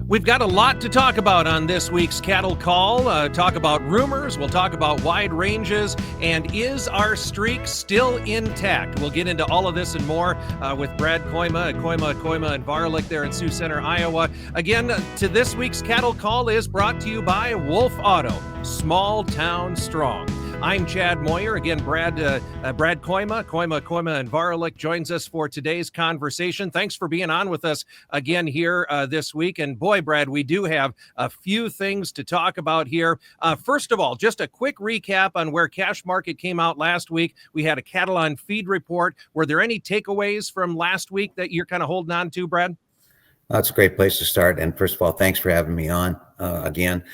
We've got a lot to talk about on this week's Cattle Call. Talk about rumors, we'll talk about wide ranges, and is our streak still intact? We'll get into all of this and more with Brad Kooima at Kooima of Kooima and Varilek there in Sioux Center, Iowa. Again, to this week's Cattle Call is brought to you by Wolf Auto, small town strong. I'm Chad Moyer. Again, Brad Kooima, Kooima, and Varilek joins us for today's conversation. Thanks for being on with us again here this week. And boy, Brad, we do have a few things to talk about here. First of all, just a quick recap on where cash market came out last week. We had a cattle on feed report. Were there any takeaways from last week that you're kind of holding on to, Brad? That's a great place to start. And first of all, thanks for having me on again.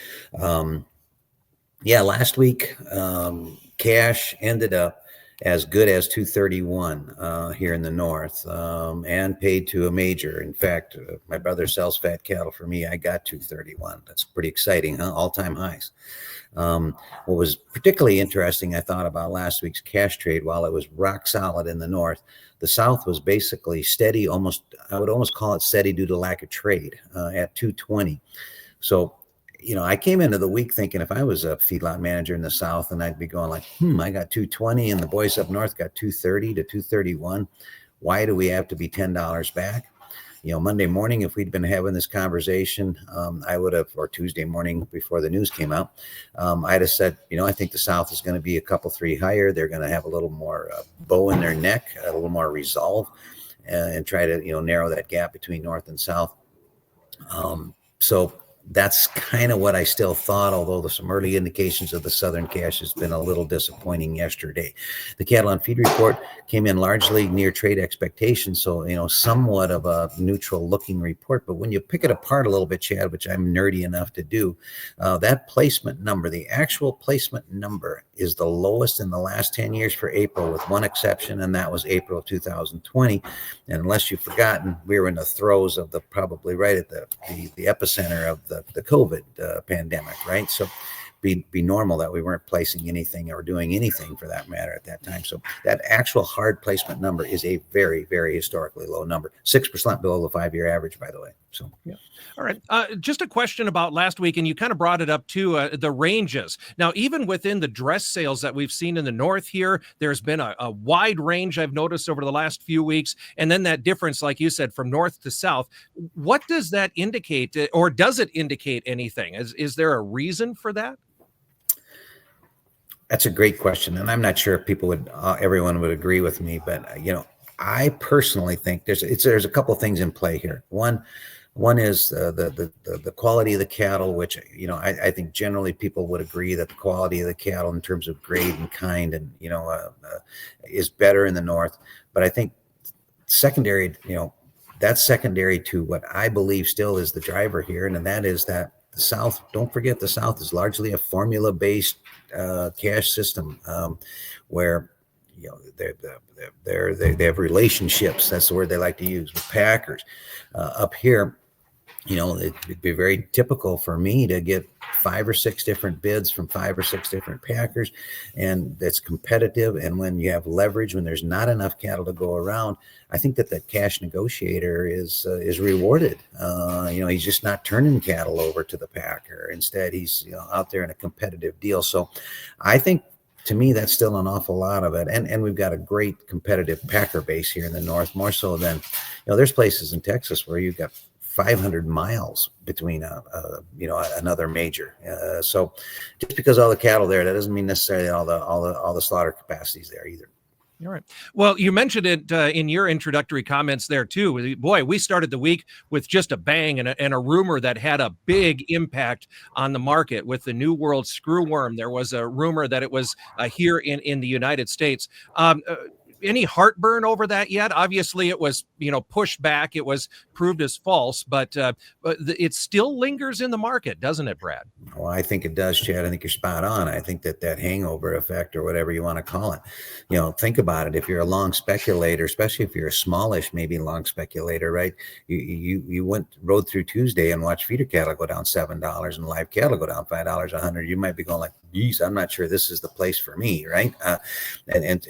Last week, cash ended up as good as 231 here in the north, and paid to a major. In fact, my brother sells fat cattle for me. I got 231. That's pretty exciting, huh? All-time highs. What was particularly interesting, I thought, about last week's cash trade, while it was rock solid in the north, the south was basically steady, I would almost call it steady due to lack of trade at 220. So, I came into the week thinking if I was a feedlot manager in the south, and I'd be going like, I got 220 and the boys up north got 230 to 231. Why do we have to be $10 back? Monday morning, if we'd been having this conversation, I would have, or Tuesday morning before the news came out, I'd have said, I think the South is going to be a couple, three higher. They're going to have a little more bow in their neck, a little more resolve, and try to, narrow that gap between North and South. So that's kind of what I still thought, although there's some early indications of the Southern cash has been a little disappointing yesterday. The cattle on feed report came in largely near trade expectations, so, somewhat of a neutral looking report. But when you pick it apart a little bit, Chad, which I'm nerdy enough to do, that placement number, the actual placement number, is the lowest in the last 10 years for April, with one exception, and that was April of 2020. And unless you've forgotten, we were in the throes of probably right at the epicenter of the COVID pandemic, right? So be normal that we weren't placing anything or doing anything for that matter at that time. So that actual hard placement number is a very, very historically low number, 6% below the 5-year average, by the way. So, yeah. All right. Just a question about last week, and you kind of brought it up too, the ranges. Now, even within the dress sales that we've seen in the north here, there's been a wide range I've noticed over the last few weeks. And then that difference, like you said, from north to south, what does that indicate, or does it indicate anything? Is there a reason for that? That's a great question, and I'm not sure if everyone would agree with me, but I personally think there's a couple of things in play here. One is the quality of the cattle, which I think generally people would agree that the quality of the cattle in terms of grade and kind and is better in the north. But I think secondary, that's secondary to what I believe still is the driver here, and that is that the South, don't forget, the South is largely a formula-based cash system where they have relationships. That's the word they like to use with packers. Up here, it'd be very typical for me to get 5 or 6 different bids from 5 or 6 different packers, and that's competitive. And when you have leverage, when there's not enough cattle to go around, I think that the cash negotiator is rewarded. He's just not turning cattle over to the packer. Instead, he's out there in a competitive deal. So I think, to me, that's still an awful lot of it. And we've got a great competitive packer base here in the north, more so than, there's places in Texas where you've got 500 miles between another major. So just because all the cattle there, that doesn't mean necessarily all the slaughter capacities there either. All right. Well, you mentioned it in your introductory comments there too. Boy, we started the week with just a bang and a rumor that had a big impact on the market with the New World screwworm. There was a rumor that it was here in the United States. Any heartburn over that yet? Obviously, it was pushed back. It was proved as false, but it still lingers in the market, doesn't it, Brad? Well, I think it does, Chad. I think you're spot on. I think that hangover effect, or whatever you want to call it, think about it. If you're a long speculator, especially if you're a smallish, maybe long speculator, right? You rode through Tuesday and watched feeder cattle go down $7 and live cattle go down $5 100. You might be going like, geez, I'm not sure this is the place for me, right?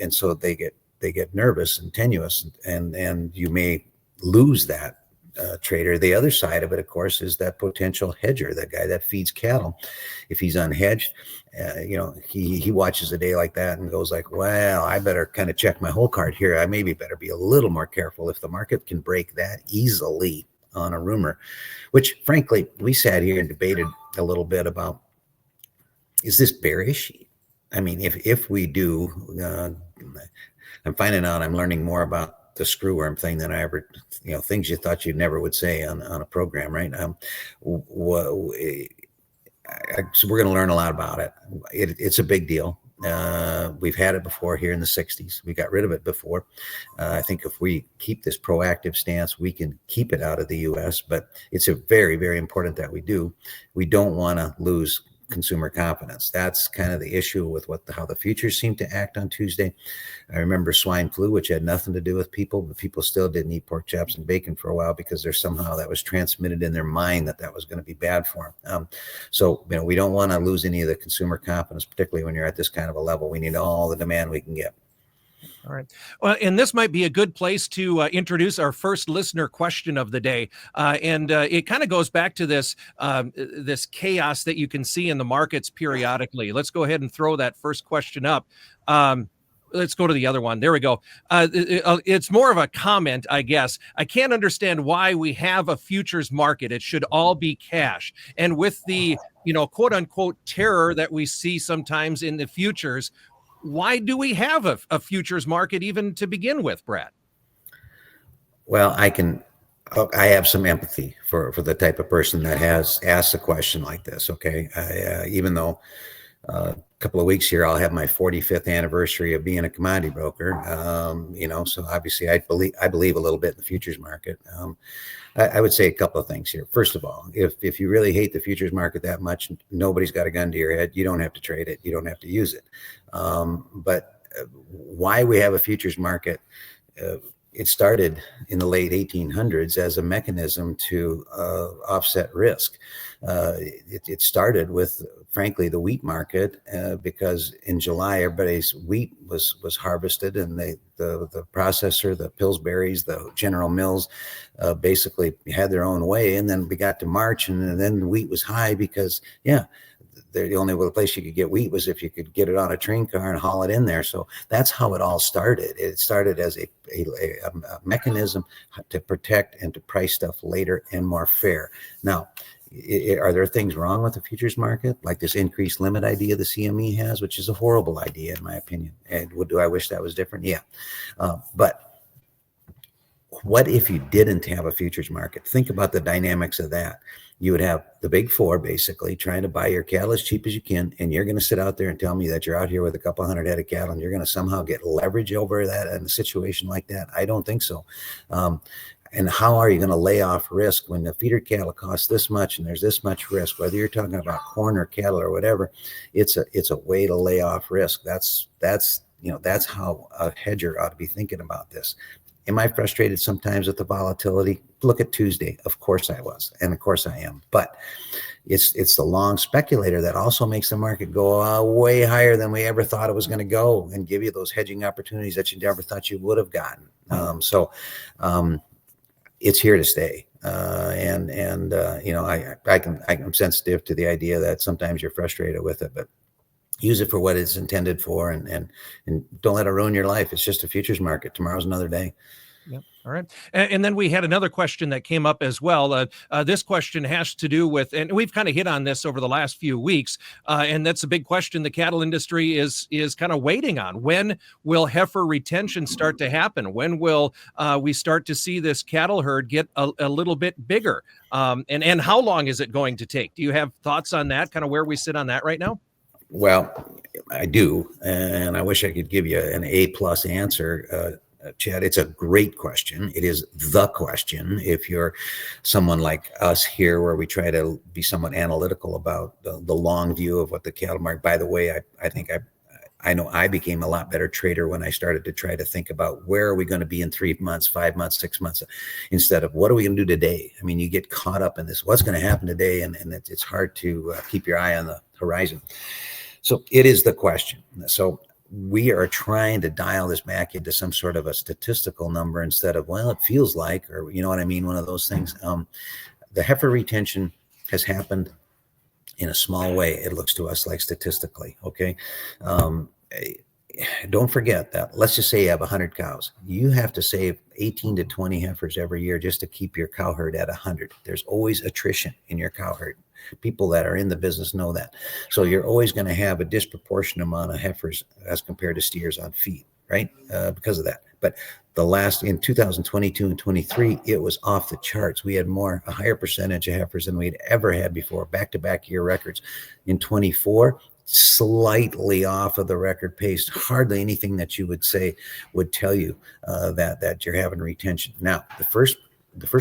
So they get nervous and tenuous, and you may lose that trader. The other side of it, of course, is that potential hedger, that guy that feeds cattle. If he's unhedged, he watches a day like that and goes like, well, I better kind of check my whole card here. I maybe better be a little more careful. If the market can break that easily on a rumor, which frankly, we sat here and debated a little bit about, is this bearish? I mean, if we do, I'm finding out I'm learning more about the screwworm thing than I ever, things you thought you never would say on a program, right? So we're going to learn a lot about it. It's a big deal. We've had it before here in the 60s. We got rid of it before. I think if we keep this proactive stance, we can keep it out of the U.S., but it's a very, very important that we do. We don't want to lose consumer confidence. That's kind of the issue with how the futures seem to act on Tuesday. I remember swine flu, which had nothing to do with people, but people still didn't eat pork chops and bacon for a while because there's somehow that was transmitted in their mind that was going to be bad for them. So we don't want to lose any of the consumer confidence, particularly when you're at this kind of a level. We need all the demand we can get. All right. Well, and this might be a good place to introduce our first listener question of the day. And it kind of goes back to this chaos that you can see in the markets periodically. Let's go ahead and throw that first question up. Let's go to the other one. There we go. It's more of a comment, I guess. I can't understand why we have a futures market. It should all be cash. And with the, quote unquote, terror that we see sometimes in the futures, why do we have a futures market even to begin with, Brad? Well, I have some empathy for the type of person that has asked a question like this. Okay. Even though a couple of weeks here, I'll have my 45th anniversary of being a commodity broker. So obviously I believe a little bit in the futures market. I would say a couple of things here. First of all, if you really hate the futures market that much, nobody's got a gun to your head. You don't have to trade it. You don't have to use it. But why we have a futures market, it started in the late 1800s as a mechanism to offset risk. It started with, frankly, the wheat market because in July, everybody's wheat was harvested, and the processor, the Pillsbury's, the General Mills, basically had their own way. And then we got to March, and then the wheat was high because, the only place you could get wheat was if you could get it on a train car and haul it in there. So that's how it all started. It started as a mechanism to protect and to price stuff later and more fair. Now, are there things wrong with the futures market, like this increased limit idea the CME has, which is a horrible idea in my opinion? And do I wish that was different? Yeah. But what if you didn't have a futures market? Think about the dynamics of that. You would have the big four basically trying to buy your cattle as cheap as you can, and you're going to sit out there and tell me that you're out here with a couple hundred head of cattle and you're going to somehow get leverage over that in a situation like that? I don't think so. And how are you going to lay off risk when the feeder cattle cost this much and there's this much risk? Whether you're talking about corn or cattle or whatever, it's a way to lay off risk. That's how a hedger ought to be thinking about this. Am I frustrated sometimes with the volatility? Look at Tuesday. Of course I was, and of course I am. But it's the long speculator that also makes the market go way higher than we ever thought it was going to go, and give you those hedging opportunities that you never thought you would have gotten. It's here to stay. I'm sensitive to the idea that sometimes you're frustrated with it, but use it for what it's intended for, and don't let it ruin your life. It's just a futures market. Tomorrow's another day. Yep. All right. And then we had another question that came up as well. This question has to do with, and we've kind of hit on this over the last few weeks, and that's a big question the cattle industry is kind of waiting on. When will heifer retention start to happen? When will we start to see this cattle herd get a little bit bigger? And how long is it going to take? Do you have thoughts on that, kind of where we sit on that right now? Well, I do, and I wish I could give you an A+ answer, Chad. It's a great question. It is the question. If you're someone like us here, where we try to be somewhat analytical about the long view of what the cattle market. By the way, I think I know I became a lot better trader when I started to try to think about where are we going to be in 3 months, 5 months, 6 months, instead of what are we going to do today? I mean, you get caught up in this, what's going to happen today, and it's hard to keep your eye on the horizon. So it is the question. So we are trying to dial this back into some sort of a statistical number instead of, well, it feels like, or you know what I mean, one of those things. The heifer retention has happened in a small way, it looks to us like statistically, okay? Don't forget that, let's just say you have 100 cows. You have to save 18 to 20 heifers every year just to keep your cow herd at 100. There's always attrition in your cow herd. People that are in the business know that. So you're always going to have a disproportionate amount of heifers as compared to steers on feed, right? Because of that. But in 2022 and 23, it was off the charts. We had a higher percentage of heifers than we'd ever had before, back-to-back year records. In 24, slightly off of the record pace, hardly anything that you would say would tell you that you're having retention. Now, the first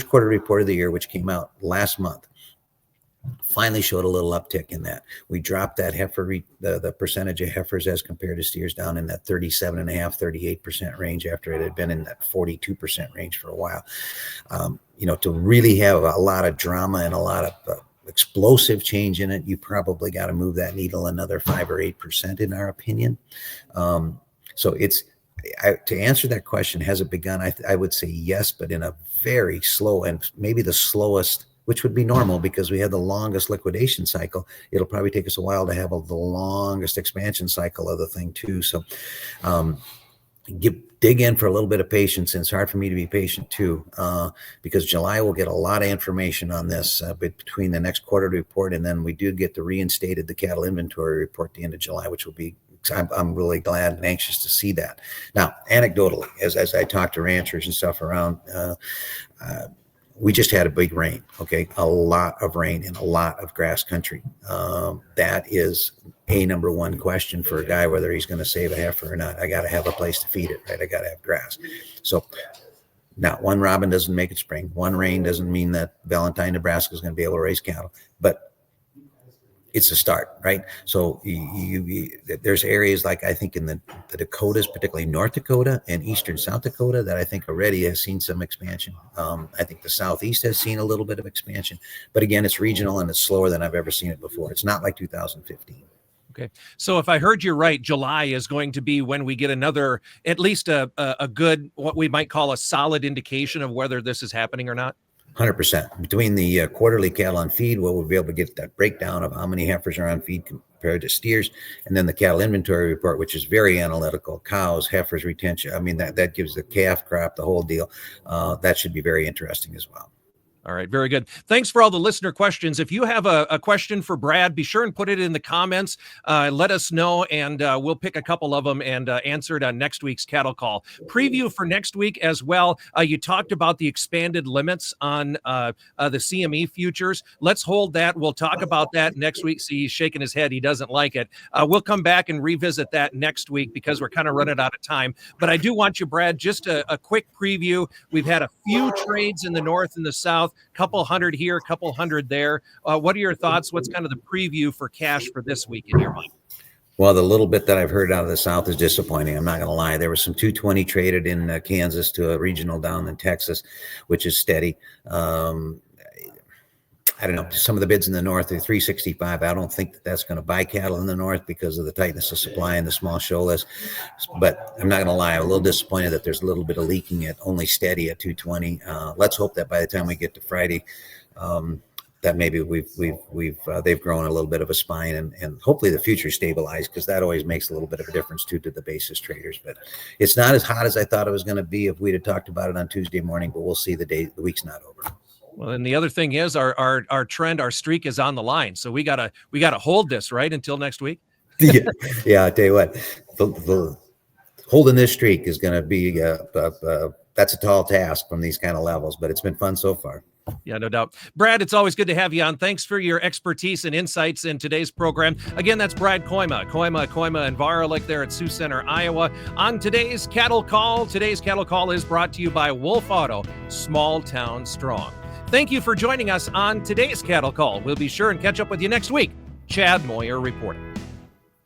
quarter report of the year, which came out last month, finally showed a little uptick in that. We dropped that the percentage of heifers as compared to steers down in that 37.5%, 38% range after it had been in that 42% range for a while. To really have a lot of drama and a lot of explosive change in it, you probably got to move that needle another 5 or 8% in our opinion. So to answer that question, has it begun? I would say yes, but in a very slow and maybe the slowest, which would be normal because we had the longest liquidation cycle. It'll probably take us a while to have the longest expansion cycle of the thing too. So dig in for a little bit of patience. And it's hard for me to be patient too, because July we'll get a lot of information on this between the next quarter report, and then we do get the cattle inventory report at the end of July, which will be, I'm really glad and anxious to see that. Now, anecdotally, as I talk to ranchers and stuff around, we just had a big rain, okay? A lot of rain in a lot of grass country. That is a number one question for a guy, whether he's going to save a heifer or not. I got to have a place to feed it, right? I got to have grass. So now, one robin doesn't make it spring. One rain doesn't mean that Valentine, Nebraska is going to be able to raise cattle, but it's a start, right? So there's areas like I think in the Dakotas, particularly North Dakota and Eastern South Dakota, that I think already has seen some expansion. I think the Southeast has seen a little bit of expansion, but again, it's regional and it's slower than I've ever seen it before. It's not like 2015. Okay. So if I heard you right, July is going to be when we get another, at least a good, what we might call a solid indication of whether this is happening or not? 100%. Between the quarterly cattle on feed, we'll be able to get that breakdown of how many heifers are on feed compared to steers, and then the cattle inventory report, which is very analytical, cows, heifers, retention. I mean, that gives the calf crop, the whole deal. That should be very interesting as well. All right. Very good. Thanks for all the listener questions. If you have a question for Brad, be sure and put it in the comments. Let us know, and we'll pick a couple of them and answer it on next week's Cattle Call. Preview for next week as well. You talked about the expanded limits on the CME futures. Let's hold that. We'll talk about that next week. See, he's shaking his head. He doesn't like it. We'll come back and revisit that next week because we're kind of running out of time. But I do want you, Brad, just a quick preview. We've had a few trades in the north and the south. Couple hundred here, couple hundred there. What are your thoughts? What's kind of the preview for cash for this week in your mind? Well, the little bit that I've heard out of the South is disappointing. I'm not going to lie. There was some 220 traded in Kansas to a regional down in Texas, which is steady. I don't know. Some of the bids in the north are 365. I don't think that's going to buy cattle in the north because of the tightness of supply and the small show list. But I'm not going to lie. I'm a little disappointed that there's a little bit of leaking at only steady at 220. Let's hope that by the time we get to Friday, that maybe they've grown a little bit of a spine and hopefully the future stabilized, because that always makes a little bit of a difference too to the basis traders. But it's not as hot as I thought it was going to be if we'd have talked about it on Tuesday morning. But we'll see. The week's not over. Well, and the other thing is our trend, our streak is on the line. So we gotta hold this right until next week. Yeah. I tell you what, the holding this streak is going to be that's a tall task from these kind of levels, but it's been fun so far. Yeah, no doubt. Brad, it's always good to have you on. Thanks for your expertise and insights in today's program. Again, that's Brad Kooima, and Varilek there at Sioux Center, Iowa. On today's Cattle Call is brought to you by Wolf Auto, small town strong. Thank you for joining us on today's Cattle Call. We'll be sure and catch up with you next week. Chad Moyer reporting.